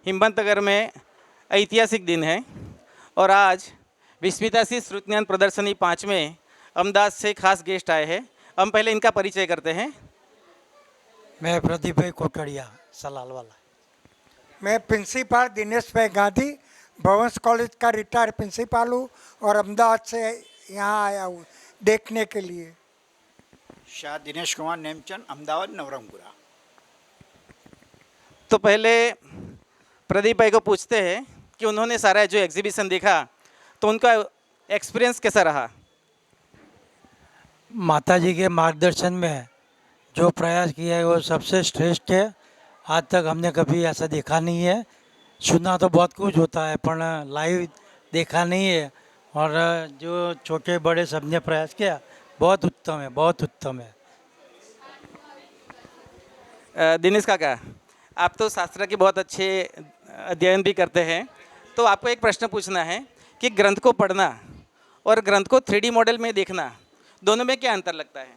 हिम्मतनगर में ऐतिहासिक दिन है और आज विस्मिता सी श्रुतज्ञान प्रदर्शनी 5 में अहमदाबाद से खास गेस्ट आए हैं। हम पहले इनका परिचय करते हैं। मैं प्रदीप भाई कोटड़िया सलाल वाला। मैं प्रिंसिपल दिनेश भाई गांधी भवंस कॉलेज का रिटायर्ड प्रिंसिपल हूँ और अहमदाबाद से यहाँ आया हूँ देखने के लिए। शाह दिनेश कुमार नेमचंद, अहमदाबाद नवरंगपुरा। तो पहले प्रदीप भाई को पूछते हैं कि उन्होंने सारा जो एग्जीबिशन देखा तो उनका एक्सपीरियंस कैसा रहा। माता जी के मार्गदर्शन में जो प्रयास किया है वो सबसे श्रेष्ठ है। आज तक हमने कभी ऐसा देखा नहीं है। सुना तो बहुत कुछ होता है पर लाइव देखा नहीं है। और जो छोटे बड़े सबने प्रयास किया बहुत उत्तम है, बहुत उत्तम है। दिनेश काका, आप तो शास्त्र के बहुत अच्छे अध्ययन भी करते हैं, तो आपको एक प्रश्न पूछना है कि ग्रंथ को पढ़ना और ग्रंथ को 3D मॉडल में देखना दोनों में क्या अंतर लगता है?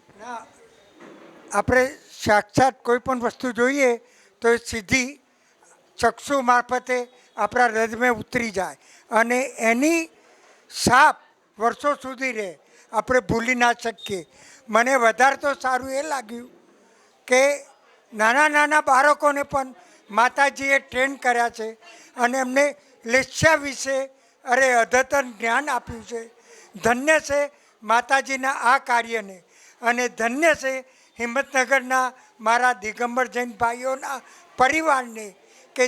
આપણે સાક્ષાત કોઈ પણ વસ્તુ જોઈએ તો એ સીધી ચક્ષુ મારફતે આપણા હૃદયમાં ઉતરી જાય અને એની છાપ વર્ષો સુધી રહે, આપણે ભૂલી ના શકીએ। મને વધારે તો સારું એ લાગ્યું કે નાના નાના બાળકોને પણ માતાજીએ ટ્રેન કર્યા છે અને એમને લેસ્યા વિશે અદ્યતન જ્ઞાન આપ્યું છે। ધન્ય છે માતાજીના આ કાર્યને અને ધન્ય છે હિંમતનગરના મારા દિગંબર જૈન ભાઈઓના પરિવારને કે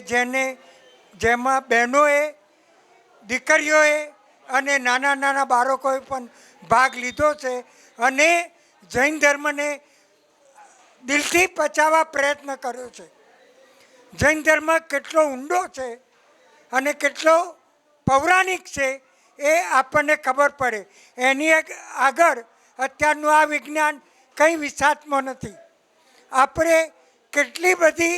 જેમાં બહેનોએ, દીકરીઓએ અને નાના નાના બાળકોએ પણ ભાગ લીધો છે અને જૈન ધર્મને દિલથી પચાવવા પ્રયત્ન કર્યો છે। જૈન ધર્મ કેટલો ઊંડો છે અને કેટલો પૌરાણિક છે એ આપણને ખબર પડે। એની આગળ અત્યારનું આ વિજ્ઞાન કંઈ વિસાતમાં નથી। આપણે કેટલી બધી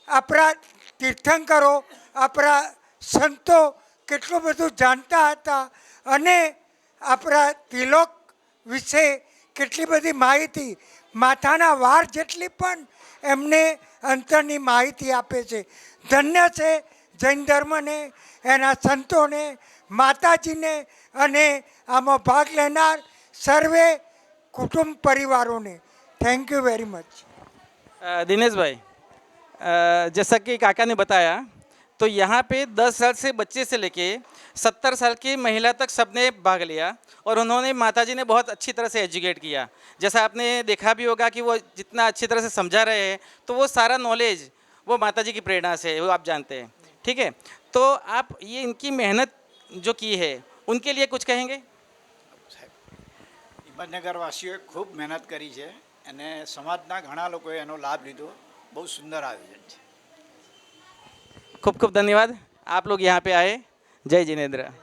આપણા તીર્થંકરો, આપણા સંતો કેટલું બધું જાણતા હતા અને આપણા તિલક વિશે કેટલી બધી માહિતી, માથાના વાળ જેટલી પણ એમને અંતરની માહિતી આપે છે। ધન્ય છે જૈન ધર્મને, એના સંતોને, માતાજીને અને આમાં ભાગ લેનાર સર્વે कुटुंब परिवारों ने। Thank you very much. Dinesh भाई, जैसा कि काका ने बताया तो यहाँ पे 10 साल से बच्चे से लेके 70 साल की महिला तक सबने भाग लिया और उन्होंने माताजी ने बहुत अच्छी तरह से एजुकेट किया। जैसा आपने देखा भी होगा कि वो जितना अच्छी तरह से समझा रहे हैं तो वो सारा नॉलेज वो माताजी की प्रेरणा से, वो आप जानते हैं। ठीक है, तो आप ये इनकी मेहनत जो की है उनके लिए कुछ कहेंगे? હિંમતનગરવાસીઓએ ખૂબ મહેનત કરી છે અને સમાજના ઘણા લોકોએ એનો લાભ લીધો। બહુ સુંદર આયોજન છે। खूब खूब धन्यवाद, आप लोग यहाँ पे आए। जय जिनेन्द्र।